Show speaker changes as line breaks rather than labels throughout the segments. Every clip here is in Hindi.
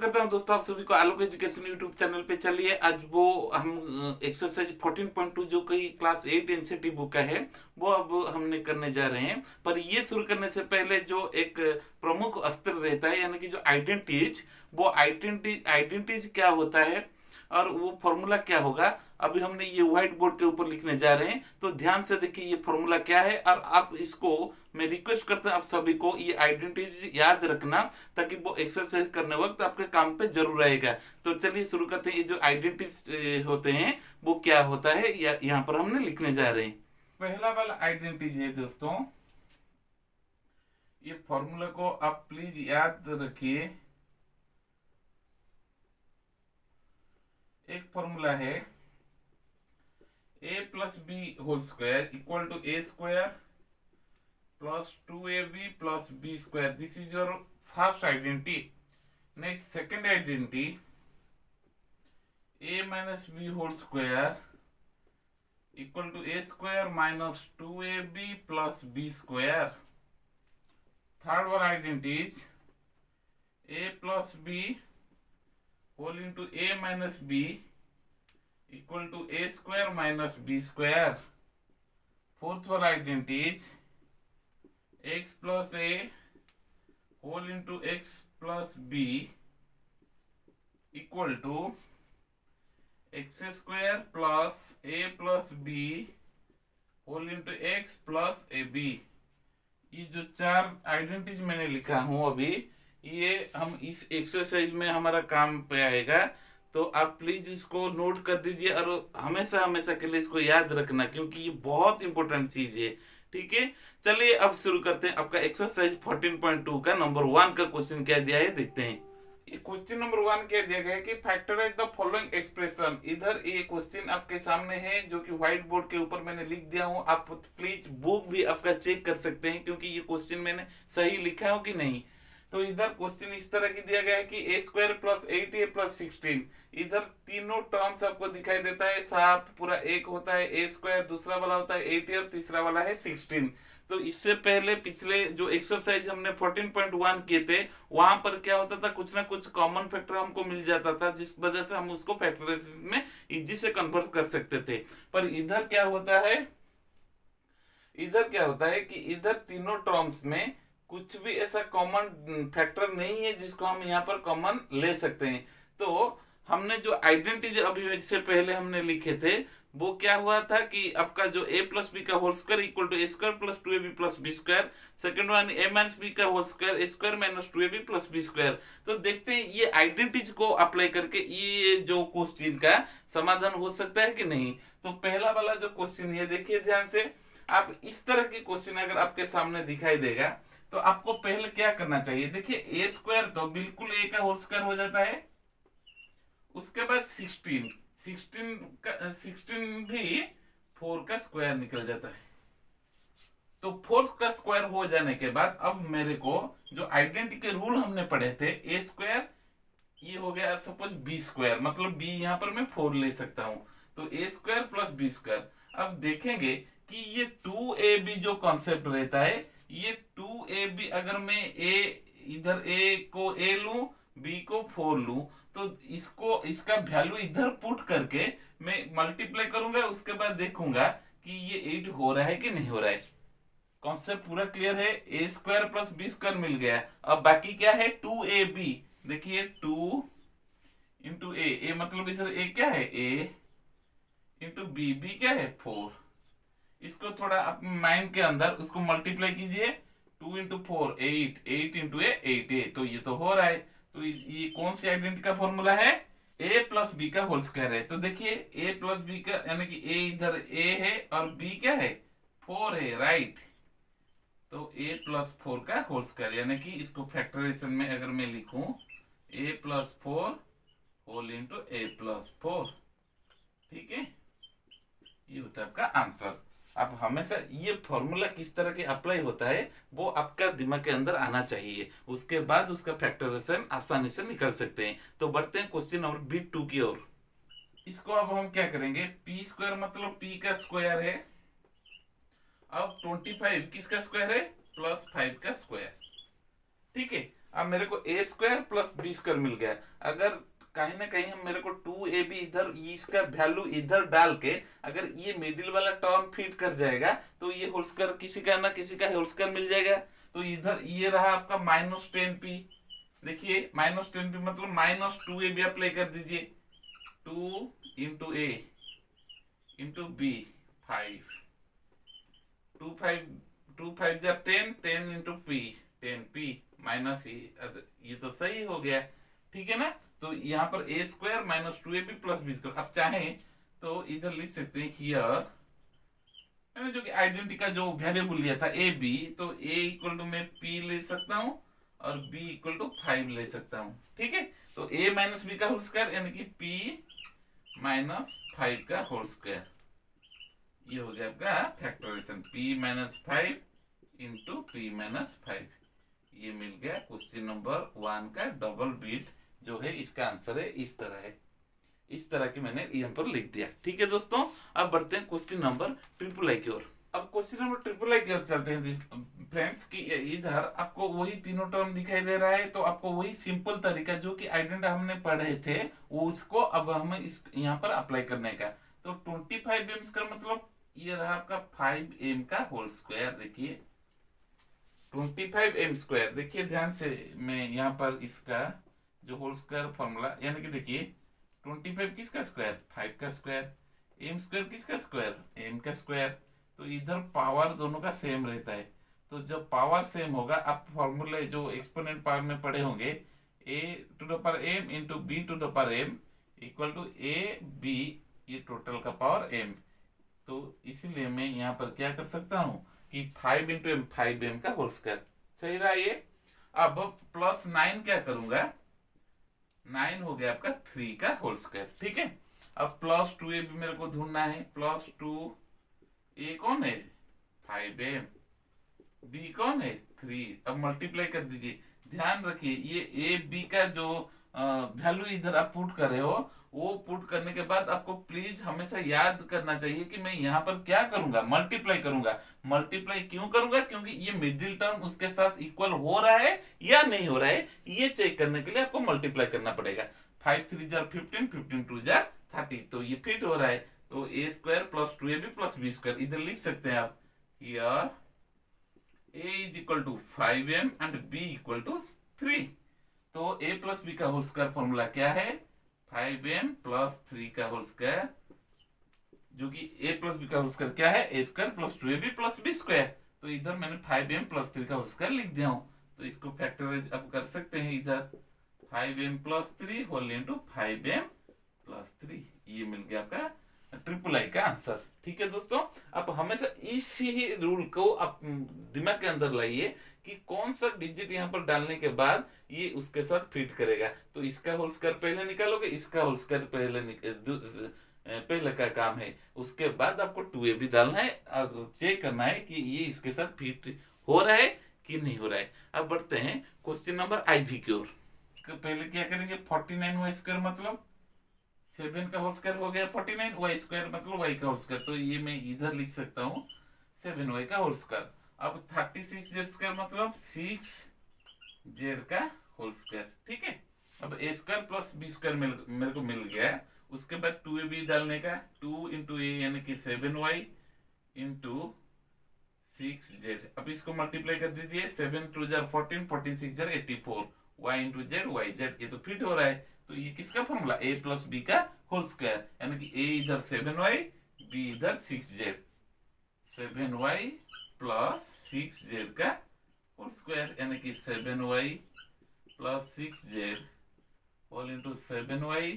करता हूं दोस्तों आप सभी को आलोक एजुकेशन यूट्यूब चैनल पे। चलिए आज वो हम एक्सरसाइज 14.2 जो कि क्लास 8 एनसीटी बुक का है वो अब हमने करने जा रहे हैं। पर ये शुरू करने से पहले जो एक प्रमुख अस्त्र रहता है यानी कि जो आइडेंटिटीज, वो आइडेंटिटीज क्या होता है और वो फॉर्मूला क्या होगा, अभी हमने ये व्हाइट बोर्ड के ऊपर लिखने जा रहे हैं। तो ध्यान से देखिए ये फॉर्मूला क्या है और आप इसको, मैं रिक्वेस्ट करता हूं आप सभी को ये आइडेंटिटी याद रखना ताकि वो एक्सरसाइज करने वक्त आपके काम पे जरूर आएगा। तो चलिए शुरू करते हैं। ये जो आइडेंटिटी होते हैं वो क्या होता है यहाँ पर हमने लिखने जा रहे हैं। पहला वाला आइडेंटिटी है दोस्तों, ये फॉर्मूला को आप प्लीज याद रखिए। एक फॉर्मूला है a plus B whole square equal to A square plus 2ab plus B square. This is your first identity. Next second identity, a minus B whole square equal to A square minus 2ab plus B square. Third वाला identity, a plus B whole into a minus B equal to A square minus B square. Fourth वाला identity, x plus A whole into x plus B equal to x square plus a plus B whole into x plus a b. ये जो चार आइडेंटिटीज मैंने लिखा हूं अभी, ये हम इस एक्सरसाइज में हमारा काम पे आएगा। तो आप प्लीज इसको नोट कर दीजिए और हमेशा हमेशा के लिए इसको याद रखना क्योंकि ये बहुत इंपॉर्टेंट चीज है। ठीक है, चलिए अब शुरू करते हैं। आपका एक्सरसाइज 14.2 का नंबर 1 का क्वेश्चन क्या दिया है देखते हैं। ये क्वेश्चन नंबर 1 क्या दिया गया है कि फैक्टराइज द फॉलोइंग एक्सप्रेशन। इधर ये क्वेश्चन आपके सामने है जो कि व्हाइट बोर्ड के ऊपर मैंने लिख दिया हूं। आप प्लीज बुक भी आपका चेक कर सकते हैं क्योंकि ये क्वेश्चन मैंने सही लिखा हो कि नहीं। तो इधर क्वेश्चन इस तरह की दिया गया है कि A square plus 8a plus 16। इधर तीनों टर्म्स आपको दिखाई देता है, साफ पूरा एक होता है ए स्क्वायर, दूसरा वाला होता है 8a और तीसरा वाला है 16। तो इससे पहले पिछले जो एक्सरसाइज हमने 14.1 किए थे वहां पर क्या होता था, कुछ ना कुछ कॉमन फैक्टर हमको मिल जाता था जिस वजह से हम उसको फैक्टराइजेशन में इजी से कन्वर्ट कर सकते थे। पर इधर क्या होता है, कि इधर तीनों टर्म्स में कुछ भी ऐसा कॉमन फैक्टर नहीं है जिसको हम यहाँ पर कॉमन ले सकते हैं। तो हमने जो आइडेंटिटी अभी से पहले हमने लिखे थे वो क्या हुआ था कि आपका जो a प्लस बी का whole square equal to A square plus 2ab plus B square. Second one a minus B का whole square A square minus 2ab plus B square. तो देखते हैं ये आइडेंटिटीज को अप्लाई करके ये जो क्वेश्चन का समाधान हो सकता है कि नहीं। तो पहला वाला जो क्वेश्चन है देखिए ध्यान से। आप इस तरह की क्वेश्चन अगर आपके सामने दिखाई देगा तो आपको पहले क्या करना चाहिए, देखिए ए स्क्वायर तो बिल्कुल ए का होल स्क्वायर हो जाता है। उसके बाद 16 भी 4 का स्क्वायर निकल जाता है। तो 4 का स्क्वायर हो जाने के बाद अब मेरे को जो आइडेंटिटी के रूल हमने पढ़े थे, ए स्क्वायर ये हो गया सपोज बी स्क्वायर, मतलब बी यहाँ पर मैं 4 ले सकता हूं। तो A square plus B square. अब देखेंगे कि ये 2ab जो कॉन्सेप्ट रहता है, ये 2ab अगर मैं इधर a को a लूं, b को 4 लूं, तो इसका वैल्यू इधर पुट करके मैं मल्टीप्लाई करूंगा। उसके बाद देखूंगा कि ये 8 हो रहा है कि नहीं हो रहा है। कॉन्सेप्ट पूरा क्लियर है। ए स्क्वायर प्लस बी स्क्वायर मिल गया। अब बाकी क्या है, 2ab। देखिए 2 इंटू ए मतलब इधर a क्या है, a इंटू बी क्या है 4। इसको थोड़ा अपने माइंड के अंदर उसको मल्टीप्लाई कीजिए। 2 इंटू 4 8, 8 इंटू ए 8a। तो ये तो हो रहा है। तो ये कौन सी आइडेंटिटी का फॉर्मूला है, a प्लस बी का होल स्क्वायर है। तो देखिए a प्लस बी का यानी कि a इधर a है और b क्या है 4 है, राइट। तो a प्लस 4 का होल स्क्वायर यानी कि इसको फैक्टराइजेशन में अगर मैं लिखूं a plus 4 whole into a plus 4। ठीक है, ये होता है आपका आंसर। अब हमेशा ये फॉर्मूला किस तरह के अप्लाई होता है वो आपका दिमाग के अंदर आना चाहिए, उसके बाद उसका फैक्टराइजेशन आसानी से निकल सकते हैं। तो बढ़ते हैं क्वेश्चन नंबर B2 की ओर। इसको अब हम क्या करेंगे, पी स्क्वायर मतलब p का स्क्वायर है। अब 25 किसका स्क्वायर है, प्लस 5 का स्क्वायर। ठीक है, अब मेरे को ए स्क्वायर प्लस बी स्क्वायर मिल गया। अगर कहीं ना कहीं हम मेरे को 2ab इधर इसका वैल्यू इधर डाल के अगर ये मिडिल वाला टर्म फिट कर जाएगा तो ये होल स्क्वायर किसी का ना किसी का होल स्क्वायर मिल जाएगा। तो इधर ये रहा आपका -10p। देखिए -10p मतलब -2ab अप्लाई कर दीजिए। 2 इंटू ए इंटू बी 5, 2 5 जा 10, 10 इंटू पी 10p माइनस ये तो सही हो गया, ठीक है ना। तो यहाँ पर A square -2ab plus B square. अब चाहे तो इधर लिख सकते हैं हियर, मैंने जो कि आइडेंटिटी का जो वेरिएबल लिया था ए बी, तो ए इक्वल टू मैं पी ले सकता हूँ और बी इक्वल टू 5 ले सकता हूँ, ठीक है। तो ए माइनस बी का होल स्क्वायर यानी कि पी -5 का होल स्क्वायर, ये हो गया आपका फैक्टराइजेशन p -5 इंटू p -5। ये मिल गया क्वेश्चन नंबर 1 का डबल बिट जो है इसका आंसर है, इस तरह है। इस तरह की मैंने यहाँ पर लिख दिया, ठीक है दोस्तों। अब बढ़ते हैं क्वेश्चन नंबर ट्रिपल आई की ओर। अब क्वेश्चन नंबर ट्रिपल आई की ओर चलते हैं फ्रेंड्स की इधर आपको वही तीनों टर्म दिखाई दे रहा है, तो आपको वही सिंपल तरीका जो कि आइडेंटिटी हमने पढ़े थे वो उसको अब हमें इस यहाँ पर अप्लाई करने का। तो 25m का मतलब ये रहा आपका 5m का होल स्क्वायर। देखिए 25m स्क्वायर, देखिए ध्यान से मैं यहाँ पर इसका जो होल स्क्वायर फॉर्मूला यानी कि देखिए 25 किसका स्क्वायर 5 का स्क्वायर, m स्क्वायर किसका स्क्वायर m का स्क्वायर। तो इधर पावर दोनों का सेम रहता है, तो जब पावर सेम होगा आप फॉर्मूले जो एक्सपोनेंट पावर में पढ़े होंगे a to the power m into b to the power m equal to a b, ये टोटल का पावर m। तो इसीलिए मैं यहाँ पर क्या कर सकता हूँ कि 5 इंटू एम 5m का होल स्क्वायर, सही रहा ये। अब +9 क्या करूंगा, 9 हो गया आपका 3 का होल स्क्वायर, ठीक है। अब +2a भी मेरे को ढूंढना है, +2a कौन है 5m, b कौन है 3। अब मल्टीप्लाई कर दीजिए। ध्यान रखिए ये ए बी का जो वैल्यू इधर आप पुट कर रहे हो वो पुट करने के बाद आपको प्लीज हमेशा याद करना चाहिए कि मैं यहाँ पर क्या करूंगा, मल्टीप्लाई करूंगा। मल्टीप्लाई क्यों करूंगा, क्योंकि ये मिडिल टर्म उसके साथ इक्वल हो रहा है या नहीं हो रहा है, ये चेक करने के लिए आपको मल्टीप्लाई करना पड़ेगा। 5 3 जार 15, 15 2 जार 30, तो ये फिट हो रहा है। तो A square plus 2ab plus B square इधर लिख सकते हैं आप, here a is equal to 5m and b equal to 3। तो a प्लस बी का होल स्क्वायर फॉर्मूला क्या है 5m प्लस 3 का होल स्क्वायर, जो कि a प्लस बी का होल स्क्वायर क्या है a square plus 2ab plus B square. तो इधर मैंने 5m प्लस 3 का होल स्क्वायर लिख दिया हूं, तो इसको फैक्टराइज आप कर सकते हैं इधर 5m plus 3 whole into 5m plus 3। ये मिल गया आपका ट्रिपल आई का आंसर, ठीक है दोस्तों। आप हमेशा इसी रूल को आप दिमाग के अंदर लाइए कि कौन सा डिजिट यहाँ पर डालने के बाद ये उसके साथ फिट करेगा। तो इसका होल स्क्वायर पहले निकालोगे, इसका होल स्क्वायर पहले का काम है, उसके बाद आपको 2ab डालना है, चेक करना है कि ये इसके साथ फिट हो रहा है कि नहीं हो रहा है। अब बढ़ते हैं क्वेश्चन नंबर IV की ओर। पहले क्या करेंगे 49y स्क्वायर मतलब 7 का होल स्क्वायर हो गया 49, y स्क्वायर मतलब y का होल स्क्वायर, तो ये मैं इधर लिख सकता हूँ 7y का होल स्क्वायर। अब 36z स्क्वायर मतलब 6z का होल स्क्वायर, ठीक है। अब a square plus b square मेरे को मिल गया। उसके बाद 2ab डालने का, 2 इंटू a यानी कि 7y इंटू 6z। अब इसको मल्टीप्लाई कर दीजिए, 7 2 जार 14, 14 6 जार 84, y into z y z, ये तो फिट हो रहा है। तो ये किसका फॉर्मूला a प्लस बी का होल स्क्वायर, यानी कि a इधर 7y b इधर 6z, 7y प्लस 6z का होल स्क्वायर यानी कि 7y plus 6z whole into 7y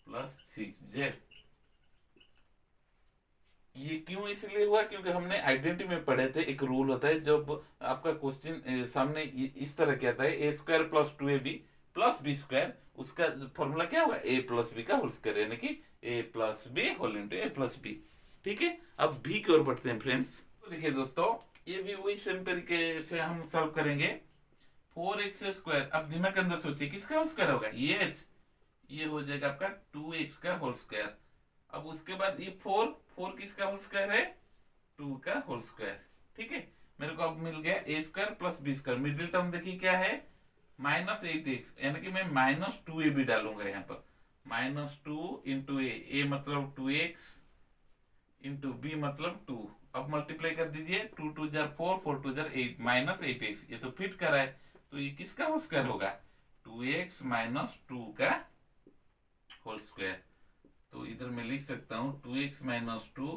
plus 6z। ये क्यों इसलिए हुआ, क्योंकि हमने आइडेंटिटी में पढ़े थे एक रूल होता है जब आपका क्वेश्चन सामने इस तरह क्या आता है a square plus 2ab plus B square, उसका फॉर्मूला क्या होगा a प्लस बी का होल स्क्वायर यानी कि a plus B whole into a plus b, ठीक है। अब b की ओर बढ़ते हैं फ्रेंड्स। तो देखिए दोस्तों ये भी वही सेम तरीके से हम सॉल्व करेंगे। 4x स्क्वायर, अब दिमाग के अंदर सोचिए किसका होल स्क्वायर होगा, ये हो जाएगा आपका 2x का होल स्क्वायर। अब उसके बाद ये 4 किसका होल स्क्वायर है 2 का होल स्क्वायर, ठीक है। मेरे को अब मिल गया a square plus B square, middle term देखिए क्या है -8x, यानी कि मैं -2a भी डालूंगा यहाँ पर। -2 इंटू ए मतलब 2x इंटू बी मतलब 2। अब मल्टीप्लाई कर दीजिए, 2 2 जार 4, 4 2 जार 8, -8x, ये तो फिट करा है, तो ये किसका होल स्क्वायर होगा? 2x माइनस 2 का होल स्क्वायर। तो इधर मैं लिख सकता हूँ 2x minus 2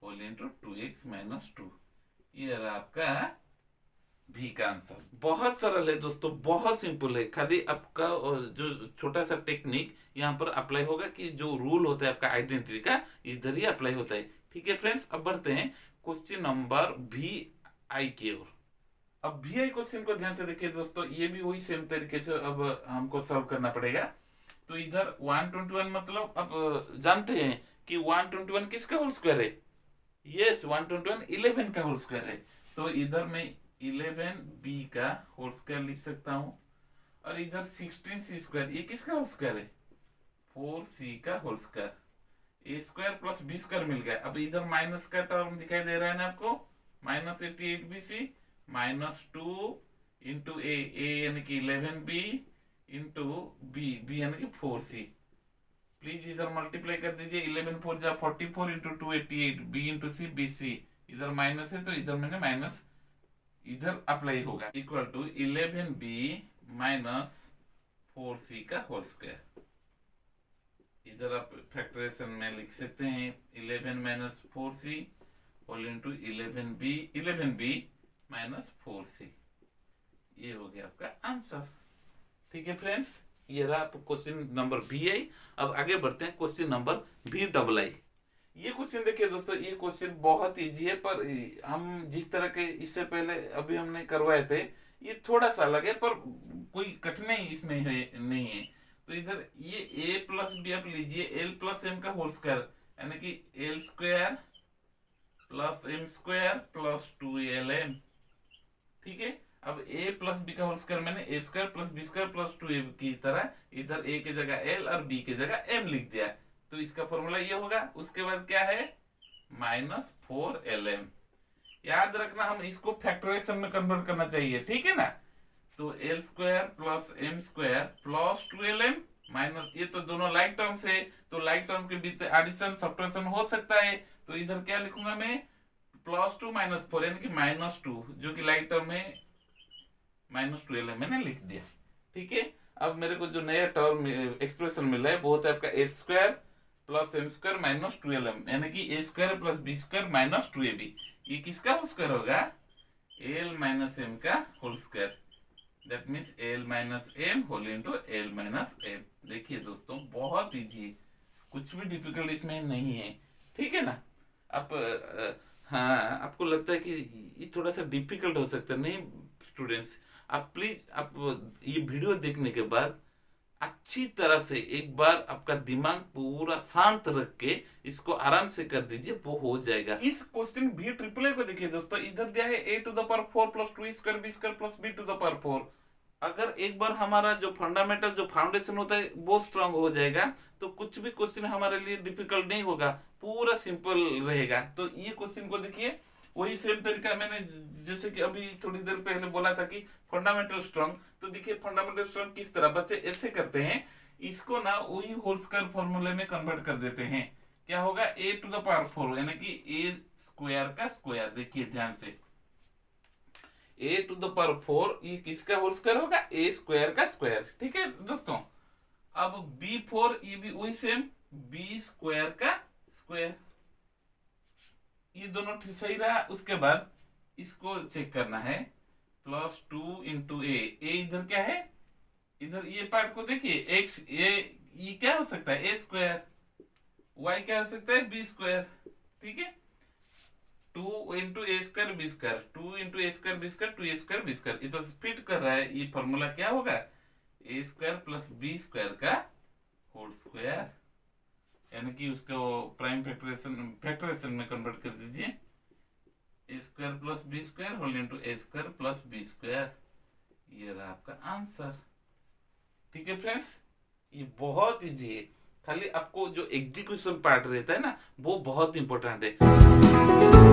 whole into 2x minus 2। ये रहा आपका भी का आंसर। बहुत सरल है दोस्तों, बहुत सिंपल है। खाली आपका जो छोटा सा टेक्निक यहाँ पर अप्लाई होगा कि जो रूल होता है आपका आइडेंटिटी का, इधर ही अप्लाई होता है। ठीक है फ्रेंड्स, अब बढ़ते हैं क्वेश्चन नंबर भी आई की ओर। अब भी आई क्वेश्चन को ध्यान से देखिए दोस्तों, ये भी वही सेम तरीके से अब हमको सॉल्व करना पड़ेगा। तो इधर 121 मतलब अब जानते हैं कि 121 किसका होल स्क्वायर है? यस, 121 11 का होल स्क्वायर है। तो इधर मैं 11b का होल स्क्वायर लिख सकता हूं, और इधर 16c स्क्वायर, ये किसका होल स्क्वायर है? 4c का whole square. A square plus B square मिल गया। अब इधर माइनस का टर्म दिखाई दे रहा है ना आपको, -88bc -2 इंटू ए यानी कि 11b इंटू बी यानी कि 4c। प्लीज इधर मल्टीप्लाई कर दीजिए, 11 4 जा 44 into 288, b into c b c, इधर माइनस है तो इधर मैंने माइनस इधर अप्लाई होगा, equal to 11b minus 4c का होल स्क्वायर। इधर आप फैक्टराइजेशन में लिख सकते हैं 11 minus 4c whole into 11b minus 4c। ये हो गया आपका आंसर। ठीक है फ्रेंड्स, ये रहा क्वेश्चन नंबर बी आई। अब आगे बढ़ते हैं question number b double i. ये क्वेश्चन देखिए दोस्तों, ये क्वेश्चन बहुत इजी है, पर हम जिस तरह के इससे पहले अभी हमने करवाए थे, ये थोड़ा सा अलग है, पर कोई कठिनाई इसमें नहीं है। तो इधर ये a प्लस बी आप लीजिए, एल प्लस एम का होल स्क्वायर, यानी कि L square plus M square plus 2lm। ठीक है, अब a प्लस बी का होल स्क्वायर मैंने A square plus B square plus 2a की तरह इधर a की जगह l और b की जगह m लिख दिया, तो इसका फॉर्मूला ये होगा। उसके बाद क्या है? -4lm। याद रखना, हम इसको फैक्टराइजेशन में कन्वर्ट करना चाहिए, ठीक है ना। तो l square plus M square plus 2lm minus, ये तो दोनों लाइक टर्म्स है, तो लाइक टर्म के बीच एडिशन सब्ट्रैक्शन हो सकता है। तो इधर क्या लिखूंगा मैं? +2 - 4 यानी कि -2, जो कि लाइक टर्म है, -2lm मैंने लिख दिया। ठीक है, अब मेरे को जो नया टर्म एक्सप्रेशन मिला है वो होता है आपका A square plus M square minus 2lm, यानी कि A square plus B square minus 2ab। ये किसका होल स्क्वायर होगा? एल माइनस एम का whole square. That means L minus M whole into L minus M. देखिए दोस्तों, बहुत इजी है, कुछ भी डिफिकल्ट इसमें नहीं है, ठीक है ना। आप हाँ, आपको लगता है कि ये थोड़ा सा डिफिकल्ट हो सकता है, नहीं स्टूडेंट्स, आप प्लीज आप ये वीडियो देखने के बाद अच्छी तरह से एक बार आपका दिमाग पूरा शांत रख के इसको आराम से कर दीजिए, वो हो जाएगा। इस क्वेश्चन बी ट्रिपल ए को देखिए दोस्तों, इधर दिया है a to the power 4 plus 2 square B square plus b to the power 4। अगर एक बार हमारा जो फंडामेंटल जो फाउंडेशन होता है वो स्ट्रांग हो जाएगा, तो कुछ भी क्वेश्चन हमारे लिए डिफिकल्ट नहीं होगा, पूरा सिंपल रहेगा। तो ये क्वेश्चन को देखिए, वही सेम तरीका मैंने जैसे कि अभी थोड़ी देर पहले बोला था कि फंडामेंटल स्ट्रांग। तो देखिए फंडामेंटल स्ट्रांग किस तरह बच्चे ऐसे करते हैं, इसको ना वही होल स्क्वायर फॉर्मूले में कन्वर्ट कर देते हैं। क्या होगा? a टू द पावर 4 यानी कि a स्क्वायर का स्क्वायर। देखिए ध्यान से, a टू द पावर 4 ये किसका होल स्क्वायर होगा? a स्क्वायर का स्क्वायर। ठीक है दोस्तों, अब b4 ये भी वही सेम b स्क्वायर का स्क्वायर। ये दोनों सही रहा। उसके बाद इसको चेक करना है, +2 इंटू ए इधर क्या है? इधर ये पार्ट को देखिए, x ये क्या हो सकता है? a square. y क्या हो सकता है? b square. ठीक है, 2 into A square B square, 2 into A square B square 2a square B square. ये तो फिट कर रहा है। ये फॉर्मूला क्या होगा? a square plus B square का होल स्क्वायर, यानी कि उसको प्राइम फैक्टराइजेशन में कन्वर्ट कर दीजिए, A square plus B square whole into A square plus B square. ये रहा आपका आंसर। ठीक है फ्रेंड्स, ये बहुत इजी है, खाली आपको जो एग्जीक्यूशन पार्ट रहता है ना, वो बहुत इंपॉर्टेंट है।